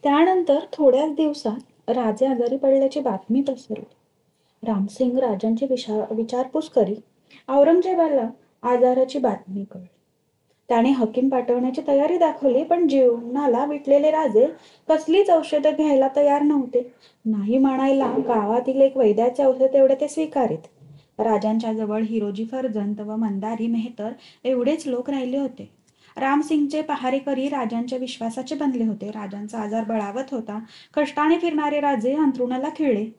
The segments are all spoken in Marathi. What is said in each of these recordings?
त्यानंतर थोड्याच दिवसात राजे आजारी पडल्याची बातमी पसरली. रामसिंग राजांची विचारपूस करी औरंगजेबाला आजाराची बातमी कळली. त्याने हकीम पाठवण्याची तयारी दाखवली, पण जीवनाला विटलेले राजे कसलीच औषधं घ्यायला तयार नव्हते. नाही म्हणायला गावातील एक वैद्याचे औषध तेवढे ते स्वीकारीत. राजांच्या जवळ हिरोजी फर्जंद व मंदारी मेहतर एवढेच लोक राहिले होते. रामसिंगचे पहारेकरी राजांच्या विश्वासाचे बनले होते. राजांचा आजार बळावत होता. कष्टाने फिरणारे राजे अंथरुणाला खिळले.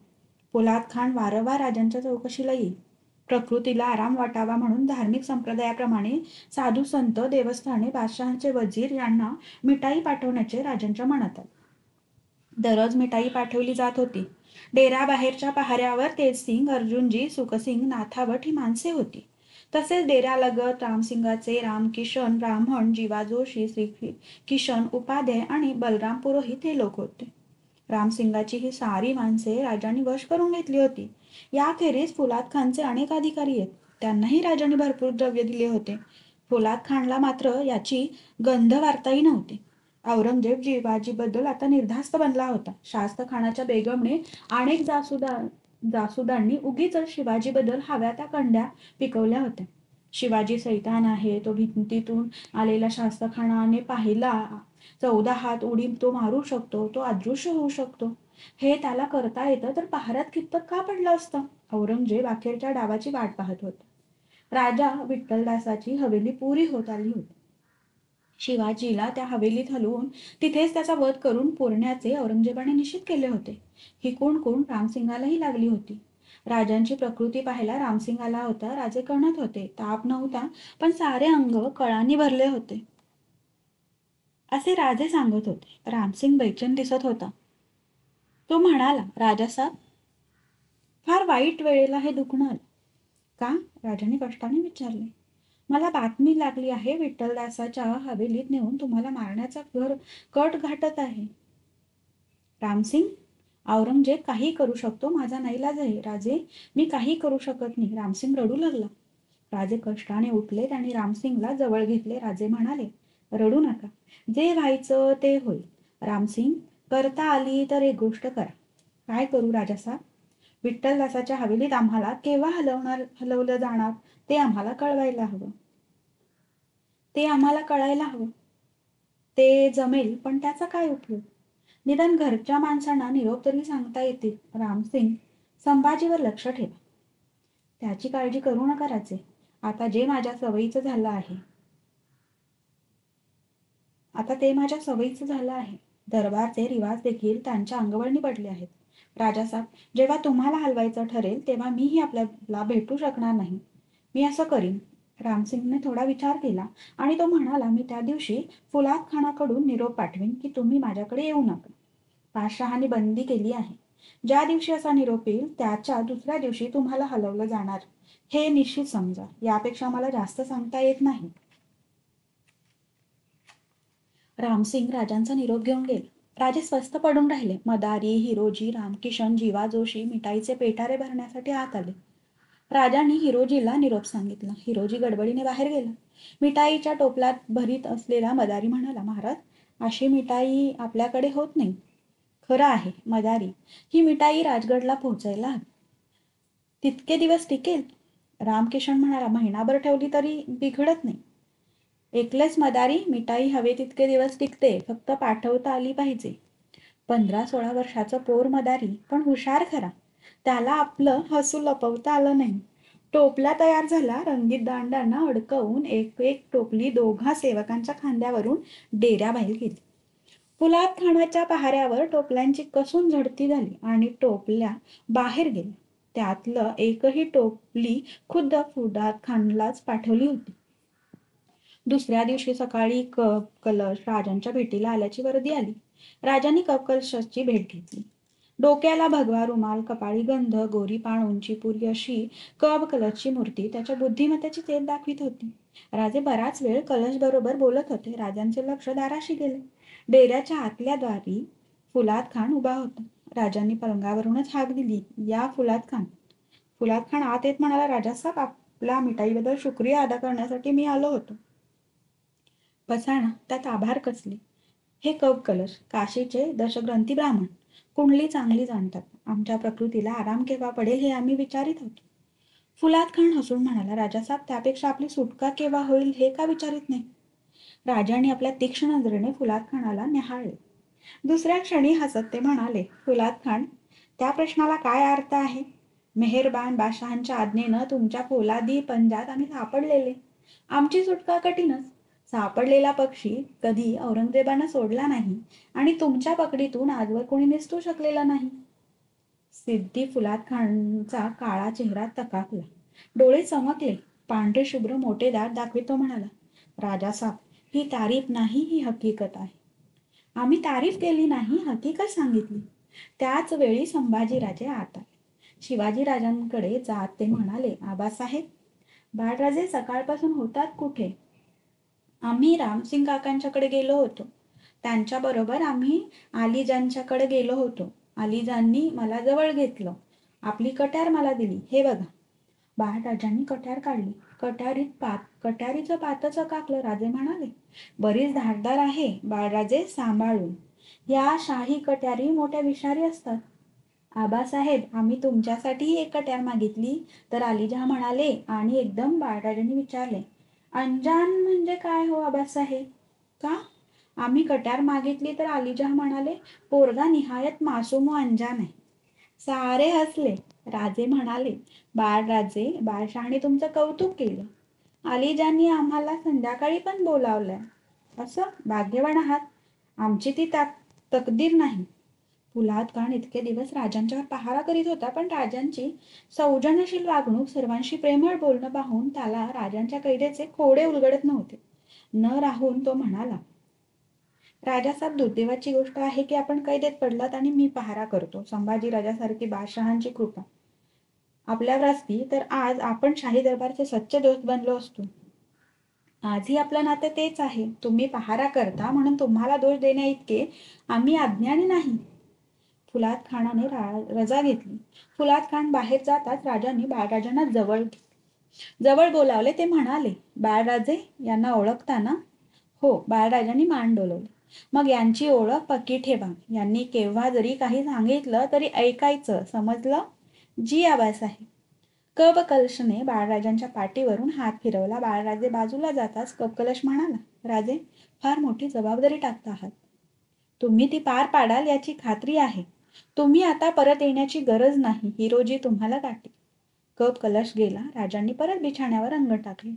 पोलाद खान वारंवार राजांच्या चौकशीला येई. प्रकृतीला आराम वाटावा म्हणून धार्मिक संप्रदायाप्रमाणे साधू संत, देवस्थाने, बादशहाचे वजीर यांना मिठाई पाठवण्याचे राजांच्या मनात आले. दररोज मिठाई पाठवली जात होती. डेऱ्याबाहेरच्या पहाऱ्यावर तेजसिंग, अर्जुनजी, सुखसिंग, नाथावट ही माणसे होती. तसेच डेऱ्यालगत रामसिंगाचे रामकिशन, ब्राह्मण, जीवा जोशी, श्रीकिशन उपाध्याय आणि बलराम पुरोहित हे लोक होते. रामसिंगाची ही सारी माणसे राजांनी वश करून घेतली होती. याखेरीज फुलाद खानचे अनेक अधिकारी आहेत. त्यांनाही राजांनी भरपूर द्रव्य दिले होते. फुलाद खानला मात्र याची गंध वार्ताही नव्हती. औरंगजेब शिवाजीबद्दल आता निर्धास्त बनला होता. शास्त खानाच्या बेगमने अनेक जासुदांनी उगीच शिवाजीबद्दल हव्या त्या कंड्या पिकवल्या होत्या. शिवाजी सैतान आहे, तो भिंतीतून आलेला शास्तखानाने पाहिला, 14 हात उडी तो मारू शकतो, तो अदृश्य होऊ शकतो. हे त्याला करता येतं तर पहाऱ्यात कितपत का पडलं असतं. औरंगजेब अखेरच्या डावाची वाट पाहत होता. राजा विठ्ठलदासाची हवेली पुरी होत आली होती. शिवाजीला त्या हवेलीत हलवून तिथेच त्याचा वध करून पुरण्याचे औरंगजेबाने निश्चित केले होते. ही कुणकुण रामसिंगालाही लागली होती. राजांची प्रकृती पाहायला रामसिंग आला होता. राजे कणत होते. ताप नव्हता, पण सारे अंग कळांनी भरले होते, असे राजे सांगत होते. रामसिंग बेचैन दिसत होता. तो म्हणाला, राजासाहेब, फार वाईट वेळेला हे दुखणं आलं. का? राजाने कष्टाने विचारले. मला बातमी लागली आहे, विठ्ठलदासाच्या हवेलीत नेऊन तुम्हाला मारण्याचा कट घाटत आहे. रामसिंग, औरंगजेब काही करू शकतो, माझा नाईलाज आहे. राजे, मी काही करू शकत नाही. रामसिंग रडू लागला. राजे कष्टाने उठले. त्यांनी रामसिंगला जवळ घेतले. राजे म्हणाले, रडू नका. जे व्हायचं ते होईल. रामसिंग, करता आली तर एक गोष्ट करा. काय करू राजासाहेब? विठ्ठलदासाच्या हवेलीत आम्हाला केव्हा हलवलं जाणार ते आम्हाला कळवायला हवं. ते आम्हाला कळायला हवं. ते जमेल, पण त्याचा काय उपयोग? निदान घरच्या माणसांना निरोप तरी सांगता येतील. रामसिंग, संभाजीवर लक्ष ठेवा. त्याची काळजी करू नका राजे. आता ते माझ्या सवयीचं झालं आहे. दरबारचे रिवाज देखील त्यांच्या अंगवळणी पडले आहेत. राजासाहेब, जेव्हा तुम्हाला हलवायचं ठरेल तेव्हा मीही आपल्याला भेटू शकणार नाही. मी असं करीन. रामसिंगने थोडा विचार केला आणि तो म्हणाला, मी त्या दिवशी फुलाद खानाकडून निरोप पाठवीन की तुम्ही माझ्याकडे येऊ नका. बादशहाने बंदी केली आहे. ज्या दिवशी असा निरोप येईल त्याच्या दुसऱ्या दिवशी तुम्हाला हलवलं जाणार, हे निश्चित समजा. यापेक्षा मला जास्त सांगता येत नाही. रामसिंग राजांचा निरोप घेऊन गेला. राजे स्वस्थ पडून राहिले. मदारी, हिरोजी, रामकिशन, जीवा जोशी मिठाईचे पेटारे भरण्यासाठी आत आले. राजांनी हिरोजीला निरोप सांगितला. हिरोजी गडबडीने बाहेर गेला. मिठाईच्या टोपल्यात भरीत असलेला मदारी म्हणाला, महाराज, अशी मिठाई आपल्याकडे होत नाही. खरं आहे मदारी, ही मिठाई राजगडला पोहोचायला हवी. तितके दिवस टिकेल? रामकिशन म्हणाला, महिनाभर ठेवली तरी बिघडत नाही. एकलेच मदारी, मिठाई हवे तितके दिवस टिकते, फक्त पाठवता आली पाहिजे. 15-16 वर्षाचं पोर मदारी, पण हुशार खरा. त्याला आपलं हसू लपवता आलं नाही. टोपला तयार झाला. रंगीत दांड्यांना अडकवून एक एक टोपली दोघा सेवकांच्या खांद्यावरून डेऱ्याबाहेर गेली. फुलाद खानाच्या पहाऱ्यावर टोपल्यांची कसून झडती झाली आणि टोपल्या बाहेर गेल्या. त्यातलं एकही टोपली खुद्द फुलाद खानलाच पाठवली होती. दुसऱ्या दिवशी सकाळी कप कलश राजांच्या भेटीला आल्याची वर्दी आली. राजांनी कप कलशाची भेट घेतली. डोक्याला भगवा रुमाल, कपाळी गंध, गोरी पाण, उंचीपुरी अशी कप कलशची मूर्ती त्याच्या बुद्धिमत्तेची तेज दाखवित होती. राजे बराच वेळ कलश बरोबर बोलत होते. राजांचे लक्ष दाराशी गेले. डेऱ्याच्या आतल्या द्वारी फुलाद खान उभा होता. राजांनी पलंगावरूनच हाक दिली, या फुलाद खान. फुलाद खान आत येत म्हणाला, राजासाहेब, आपल्या मिठाईबद्दल शुक्रिया अदा करण्यासाठी मी आलो होतो. बसा ना, त्यात आभार कसले. हे कप कलश काशीचे दशग्रंथी ब्राह्मण कुंडली चांगली जाणतात. आमच्या प्रकृतीला आराम केव्हा पडेल हे आम्ही विचारित आहोत. फुलाद खान हसून म्हणाला, राजासाहेब, त्यापेक्षा आपली सुटका केव्हा होईल हे का विचारित नाही? राजाने आपल्या तीक्ष्ण नजरेने फुलाद खानाला निहाळले. दुसऱ्या क्षणी हसत ते म्हणाले, फुलाद खान, त्या प्रश्नाला काय अर्थ आहे? मेहेरबान बादशहांच्या आज्ञेनं तुमच्या पोलादी पंजात आम्ही सापडलेले. आमची सुटका कठीणच. सापडलेला पक्षी कधी औरंगजेबानं सोडला नाही आणि तुमच्या पकडीतून आजवर कोणी निसटू शकलेला नाही. सिद्धी फुलाद खानचा काळा चेहरा तकाकला. डोळे चमकले. पांढरे शुभ्र मोठे दात दाखवित तो म्हणाला, राजासाहेब, ही तारीफ नाही, ही हकीकत आहे. आम्ही तारीफ केली नाही, हकीकत सांगितली. त्याच वेळी संभाजीराजे आत आले. शिवाजीराजांकडे जात ते म्हणाले, आबासाहेब, बाळराजे सकाळपासून होतात कुठे? आम्ही रामसिंग काकांच्याकडे गेलो होतो. त्यांच्याबरोबर आम्ही आलीजांच्याकडे गेलो होतो. आलीजांनी मला जवळ घेतलं. आपली कट्यार मला दिली. हे बघा. बाळराजांनी कट्यार काढली. कट्यारीचं पात चकाकलं. राजे म्हणाले, बरीच धारदार आहे बाळराजे, सांभाळून. या शाही कट्यारी मोठ्या विषारी असतात. आबासाहेब, आम्ही तुमच्यासाठीही एक कट्यार मागितली तर आलीजा म्हणाले आणि एकदम बाळराजांनी विचारले, अंजान म्हणजे काय हो आबासाहेब? का? आम्ही कट्यार मागितली तर आलीजा म्हणाले, पोरगा निहायत मासूम व अंजान आहे. सारे हसले. राजे म्हणाले, बाळराजे, बादशहाने तुमचं कौतुक केलं. आलीजांनी आम्हाला संध्याकाळी पण बोलावलंय. असं? भाग्यवान आहात. आमची ती तकदीर नाही. फुलाद खान इतके दिवस राजांच्यावर पहारा करीत होता, पण राजांची सौजन्यशील वागणूक, सर्वांशी प्रेमळ बोलणं पाहून त्याला राजांच्या कैदेचे खोडे उलगडत नव्हते. न राहून तो म्हणाला, राजासाहेब, दुर्दैवाची गोष्ट आहे की आपण कैदेत पडलात आणि मी पहारा करतो. संभाजी राजासारखी बादशहांची कृपा आपल्यावर असती तर आज आपण शाही दरबारचे सच्चे दोस्त बनलो असतो. आजही आपलं नातं तेच आहे. तुम्ही पहारा करता म्हणून तुम्हाला दोष देण्या इतके आम्ही अज्ञानी नाही. फुलाद खानाने रजा घेतली. फुलाद खान बाहेर जाताच राजांनी बाळराजांना जवळ बोलावले. ते म्हणाले, बाळराजे, यांना ओळखता ना? हो. बाळराजांनी मान डोलवली. मग यांची ओळख पक्की ठेवा. यांनी केव्हा जरी काही सांगितलं तरी ऐकायचं, समजलं? जी आबासाहेब. कबकलशने बाळराजांच्या पाठीवरून हात फिरवला. बाळराजे बाजूला जाताच कबकलश म्हणाला, राजे, फार मोठी जबाबदारी टाकता आहात. तुम्ही ती पार पाडाल याची खात्री आहे. तुम्ही आता परत येण्याची गरज नाही. हिरोजी तुम्हाला गाठी. कप कलश गेला. राजांनी परत बिछाण्यावर अंग टाकले.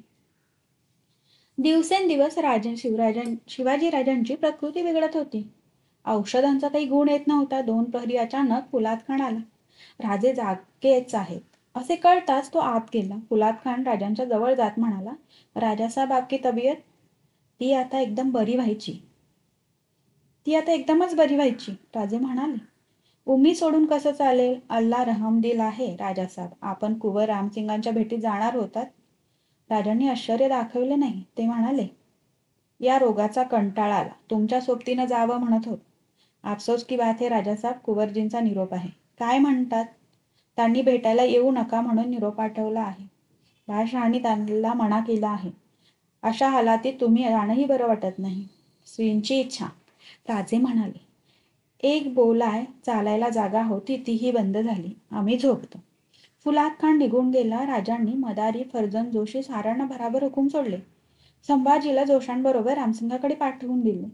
दिवसेंदिवस शिवाजीराजांची प्रकृती बिघडत होती. औषधांचा काही गुण येत नव्हता. 2 प्रहरी अचानक फुलाद खान आला. राजे जागेच आहेत असे कळताच तो आत गेला. फुलाद खान राजांच्या जवळ जात म्हणाला, राजासाहेब, आपकी तब्येत? ती आता एकदमच बरी व्हायची. राजे म्हणाले, उम्मी सोडून कसं चालेल? अल्ला रहमदिल आहे राजासाहेब. आपण कुंवर रामसिंगांच्या भेटीत जाणार होतात. राजांनी आश्चर्य दाखवले नाही. ते म्हणाले, या रोगाचा कंटाळा आला. तुमच्या सोबतीनं जावं म्हणत होत. अफसोस की बात है राजासाहेब, कुंवरजींचा निरोप आहे. काय म्हणतात? त्यांनी भेटायला येऊ नका म्हणून निरोप पाठवला आहे. बादशहांनी त्यांना मना केला आहे. अशा हालातीत तुम्ही जाणंही बरं वाटत नाही. श्रींची इच्छा. राजे म्हणाले, एक बोलाय चालायला जागा होती, तीही बंद झाली. आम्ही झोपतो. फुलाद खान निघून गेला. राजांनी मदारी, फर्जंद जोशी साऱ्यांना भराभर हुकूम सोडले. संभाजीला जोशांबरोबर रामसिंगाकडे पाठवून दिले.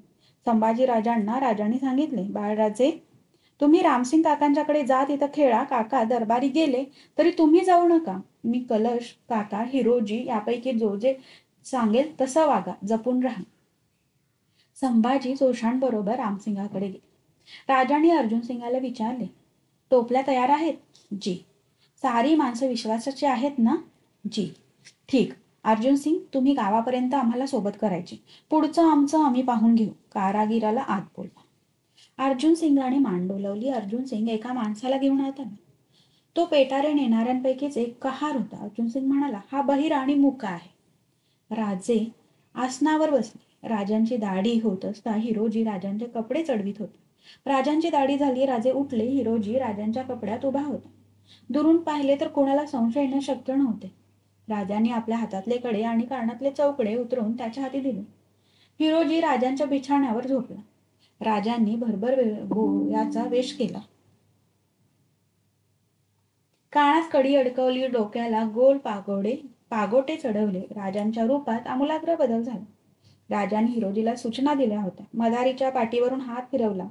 संभाजी राजांनी सांगितले, बाळराजे, तुम्ही रामसिंग काकांच्याकडे जा, तिथं खेळा. काका दरबारी गेले तरी तुम्ही जाऊ नका. मी कलश, काका, हिरोजी यापैकी जो जे सांगेल तसं वागा. जपून राहा. संभाजी जोशांबरोबर रामसिंगाकडे गेले. राजाने अर्जुन सिंगाला विचारले, टोपल्या तयार आहेत? जी. सारी माणसं विश्वासाची आहेत ना? जी. ठीक. अर्जुन सिंग, तुम्ही गावापर्यंत आम्हाला सोबत करायचे. पुढचं आमचं आम्ही पाहून घेऊ. कारागिराला आत बोलवा. अर्जुन सिंगाने मान डोलवली. अर्जुन सिंग एका माणसाला घेऊन आत आला. तो पेटारे नेणाऱ्यांपैकीच एक कहार होता. अर्जुन सिंग म्हणाला, हा बहिरा आणि मुका आहे. राजे आसनावर बसले. राजांची दाढी होत असता हिरोजी राजांचे कपडे चढवीत होते. राजांची दाढी झाली. राजे उठले. हिरोजी राजांच्या कपड्यात उभा होता. दुरून पाहिले तर कोणाला संशय येणे शक्य नव्हते. राजांनी आपल्या हातातले कडे आणि कानातले चौकडे उतरवून त्याच्या हाती दिले. हिरोजी राजांच्या बिछाण्यावर झोपला. राजांनी भरभर याचा वेश केला. कानात कडी अडकवली, डोक्याला गोल पागोटे चढवले. राजांच्या रूपात आमूलाग्र बदल झाला. राजांनी हिरोजीला सूचना दिल्या होत्या. मदारीच्या पाठीवरून हात फिरवला.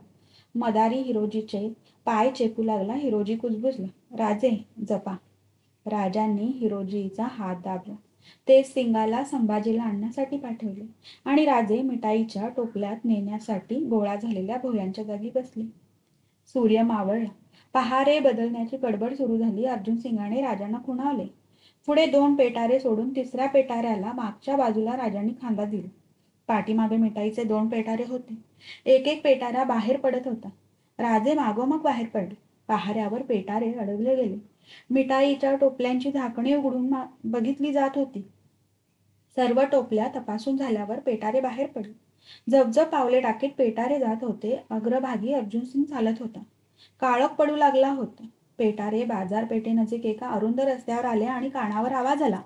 मदारी हिरोजीचे पाय चेपू लागला. हिरोजी कुजबुजला. राजे जपा. राजांनी हिरोजीचा हात दाबला. ते सिंगाला संभाजीला आणण्यासाठी पाठवले आणि राजे मिठाईच्या टोपल्यात नेण्यासाठी गोळा झालेल्या भोयांच्या जागी बसले. सूर्य मावळला. पहारे बदलण्याची गडबड सुरू झाली. अर्जुन सिंगाने राजांना खुणावले. पुढे 2 पेटारे सोडून 3ऱ्या पेटाऱ्याला मागच्या बाजूला राजांनी खांदा दिला. पाठीमागे मिठाईचे 2 पेटारे होते. एक एक पेटारा बाहेर पडत होता. राजे मागोमाग बाहेर पडले. पहाऱ्यावर पेटारे अडवले गेले. मिठाईच्या टोपल्यांची झाकणे उघडून बघितली जात होती. सर्व टोपल्या तपासून झाल्यावर पेटारे बाहेर पडले. जपजप पावले टाकीत पेटारे जात होते. अग्रभागी अर्जुनसिंग चालत होता. काळोख पडू लागला होता. पेटारे बाजारपेठेनजीक एका अरुंद रस्त्यावर आले आणि कानावर आवाज आला.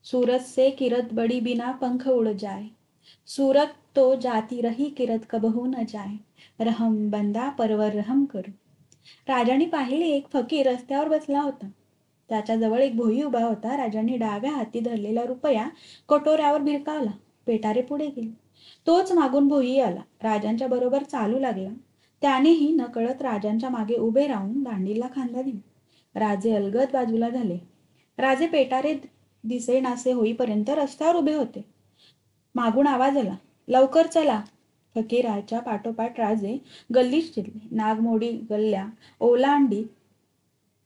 सूरत से किरत बड़ी बिना पंख उड़ जाए, सूरत तो जाती रही किरत कबहू न जाए, रहम बंदा परवर रहम करू. राजांनी पाहिले एक फकीर रस्त्यावर बसला होता. त्याच्याजवळ एक भोई उभा होता. राजांनी डाव्या हाती धरलेला रुपया कटोऱ्यावर भिरकावला. पेटारे पुढे गेले. तोच मागून भोई आला. राजांच्या बरोबर चालू लागला. त्यानेही नकळत राजांच्या मागे उभे राहून दांडीला खांदा दिला. राजे अलगद बाजूला झाले. राजे पेटारे दिसेनासे होईपर्यंत रस्त्यावर उभे होते. मागून आवाज आला, लवकर चला. फकीराच्या पाठोपाठ राजे गल्लीत शिरले. नागमोडी गल्ल्या ओलांडी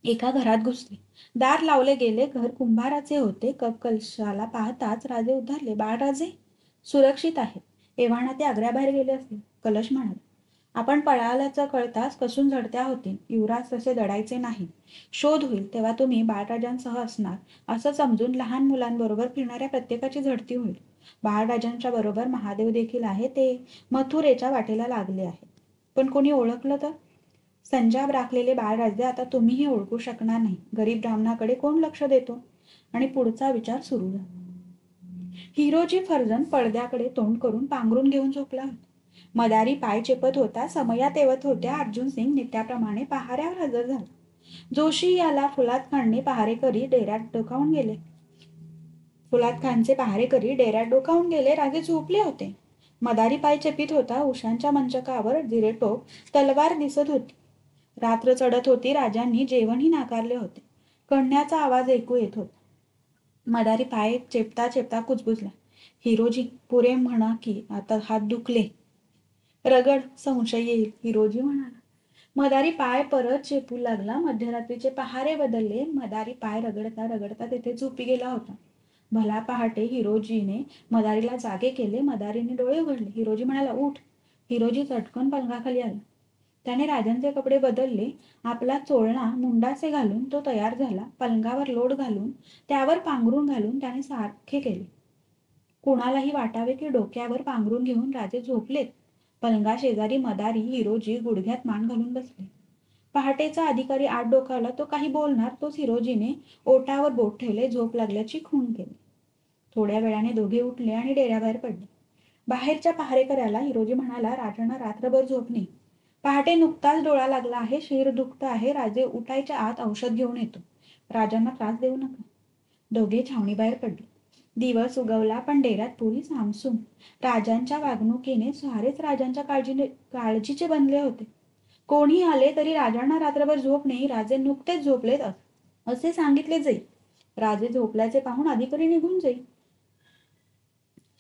एका घरात घुसले. दार लावले गेले. घर कुंभाराचे होते. कपकलशाला पाहताच राजे उद्धारले. बाळराजे सुरक्षित आहेत. एव्हाना ते आग्र्याबाहेर गेले असतील. कलश म्हणाला. आपण पळाल्याचं कळताच कसून झडत्या होतील. युवराज तसे दडायचे नाही. शोध होईल तेव्हा तुम्ही बाळराजांसह असणार असं समजून लहान मुलांबरोबर फिरणाऱ्या प्रत्येकाची झडती होईल. बाळराजांच्या बरोबर महादेव देखील आहे. ते मथुरेच्या वाटेला लागले आहे. पण कोणी ओळखलं तर? संजाब राखलेले बाळराजे आता तुम्हीही ओळखू शकणार नाही. गरीब ब्राह्मणाकडे कोण लक्ष देतो? आणि पुढचा विचार सुरू झाला. हिरोजी फर्जन पडद्याकडे तोंड करून पांघरून घेऊन झोपला होता. मदारी पाय चेपत होता. समया तेवत होत्या. अर्जुन सिंग नित्याप्रमाणे पहाऱ्यावर हजर झाला. जोशी याला फुलाद खानने पहारेकरी डेऱ्यात डोकावून गेले. फुलाद खानचे पहारेकरी डेऱ्यात डोकावून गेले. राजे झोपले होते. मदारी पाय चेपित होता. उशांच्या मंचकावर जिरेटोप तलवार दिसत होती. रात्र चढत होती. राजांनी जेवणही नाकारले होते. कण्याचा आवाज ऐकू येत होता. मदारी पाय चेपता चेपता कुजबुजला. हिरोजी पुरे म्हणा की आता हात दुखले. रगड, संशय येईल, हिरोजी म्हणाला. मदारी पाय परत चेपू लागला. मध्यरात्रीचे पहारे बदलले. मदारी पाय रगडता रगडता तेथे झोपी गेला होता. भला पहाटे हिरोजीने मदारीला जागे केले. मदारीने डोळे उघडले. हिरोजी म्हणाला, उठ. हिरोजी चटकन पलंगाखाली आला. त्याने राजांचे कपडे बदलले. आपला चोळणा मुंडासे घालून तो तयार झाला. पलंगावर लोट घालून त्यावर पांघरून घालून त्याने सारखे केले. कुणालाही वाटावे की डोक्यावर पांघरून घेऊन राजे झोपलेत. पलंगा शेजारी मदारी हिरोजी गुडघ्यात मान घालून बसले. पहाटेचा अधिकारी आत डोकावला. तो काही बोलणार तोच हिरोजीने ओटावर बोट ठेवले. झोप लागल्याची खूण केली. थोड्या वेळाने दोघे उठले आणि डेऱ्याबाहेर पडले. बाहेरच्या पहारेकऱ्याला हिरोजी म्हणाला, राजांना रात्रभर झोप नाही. पहाटे नुकताच डोळा लागला आहे. शिर दुखत आहे. राजे उठायच्या आत औषध घेऊन येतो. राजांना त्रास देऊ नका. दोघे छावणीबाहेर पडले. दिवस उगवला पण डेऱ्यात पुरी सामसूम. राजांच्या वागणुकीने सारेच राजांच्या काळजीचे बनले होते. कोणी आले तरी राजांना रात्रभर झोप नाही. राजे नुकतेच झोपलेत असे सांगितले जाई. राजे झोपल्याचे पाहून अधिकारी निघून जाई.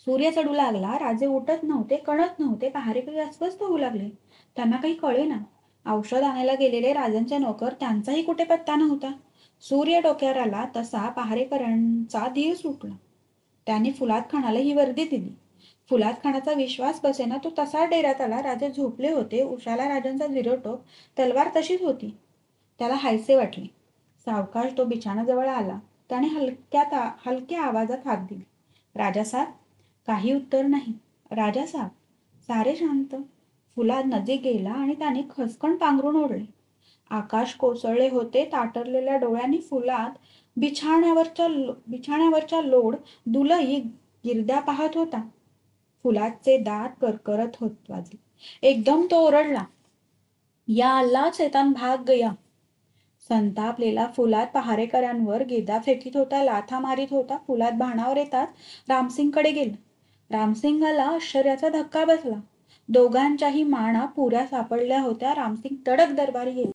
सूर्य चढू लागला. राजे उठत नव्हते, कळत नव्हते. पहारेकरी अस्वस्थ होऊ लागले. त्यांना काही कळेना. औषध आणायला गेलेले राजांचे नोकर, त्यांचाही कुठे पत्ता नव्हता. सूर्य डोक्यावर आला तसा पहारेकऱ्यांचा धीर सुटला. त्याने फुलाद खानाला ही वर्दी दिली. फुलाद खानाचा विश्वास बसेना. तो तसा डेऱ्यात आला. राजे झोपले होते. उशाला राजांचा जिरोटोप, तलवार तशीच होती. त्याला हायसे वाटले. सावकाश तो बिछाणाजवळ आला. त्याने हलक्या आवाजात हाक दिली. राजासाहेब. काही उत्तर नाही. राजासाहेब. सारे शांत. फुलाद नजीक गेला आणि त्याने खसकण पांघरून ओढले. आकाश कोसळले होते. ताटरलेल्या डोळ्यांनी फुलाद बिछाण्यावरच्या लोड दुलई गिरद्या पाहत होता. फुलाचे दात करकरत होत वाजले. एकदम तो ओरडला, या अल्ला चैतान भाग गया. संतापलेला फुलाद पहारेकऱ्यांवर गेदा फेकीत होता, लाथा मारीत होता. फुलाद भानावर येताच रामसिंगकडे गेला. रामसिंगाला आश्चर्याचा धक्का बसला. दोघांच्याही माना पुऱ्या सापडल्या होत्या. रामसिंग तडक दरबारी गेला.